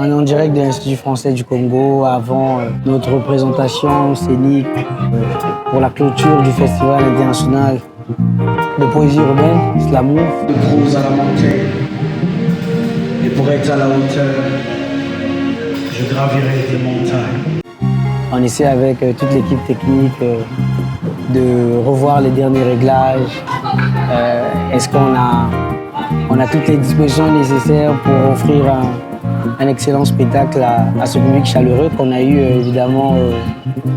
On est en direct de l'Institut français du Congo avant notre représentation scénique pour la clôture du Festival international de poésie urbaine, Slamour. De prose à la montagne, et pour être à la hauteur, je gravirai des montagnes. On essaie avec toute l'équipe technique de revoir les derniers réglages. Est-ce qu'on a toutes les dispositions nécessaires pour offrir un excellent spectacle à ce public chaleureux qu'on a eu évidemment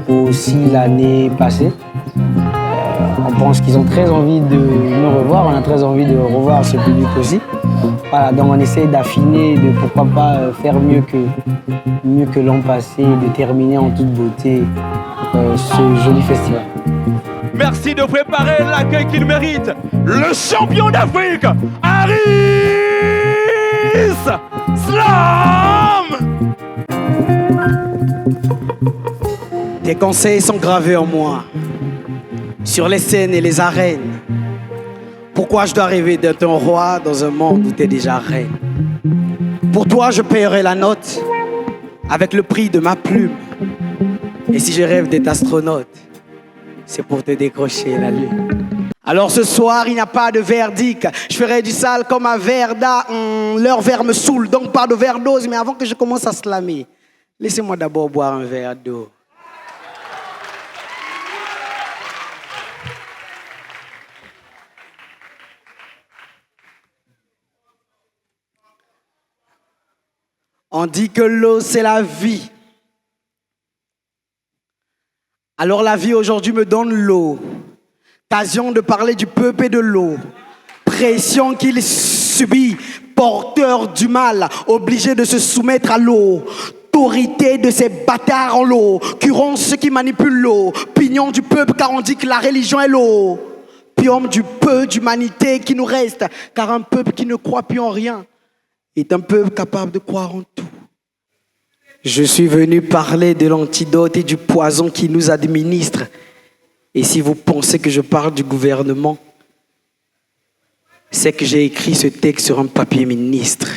aussi l'année passée. On pense qu'ils ont très envie de nous revoir, on a très envie de revoir ce public aussi. Voilà, donc on essaie d'affiner, de pourquoi pas faire mieux que l'an passé, de terminer en toute beauté ce joli festival. Merci de préparer l'accueil qu'il mérite, le champion d'Afrique, Harris Slam. Tes conseils sont gravés en moi, sur les scènes et les arènes. Pourquoi je dois rêver d'être un roi dans un monde où t'es déjà reine? Pour toi, je paierai la note avec le prix de ma plume. Et si je rêve d'être astronaute, c'est pour te décrocher la lune. Alors ce soir, il n'y a pas de verdict. Je ferai du sale comme un verre d'A. Leur verre me saoule, donc pas de overdose. Mais avant que je commence à slammer, laissez-moi d'abord boire un verre d'eau. On dit que l'eau, c'est la vie. Alors la vie aujourd'hui me donne l'eau. Occasion de parler du peuple et de l'eau. Pression qu'il subit, porteur du mal, obligé de se soumettre à l'eau. Autorité de ces bâtards en l'eau, curant ceux qui manipulent l'eau. Pignon du peuple car on dit que la religion est l'eau. Pium du peu d'humanité qui nous reste, car un peuple qui ne croit plus en rien est un peuple capable de croire en tout. Je suis venu parler de l'antidote et du poison qui nous administre. Et si vous pensez que je parle du gouvernement, c'est que j'ai écrit ce texte sur un papier ministre.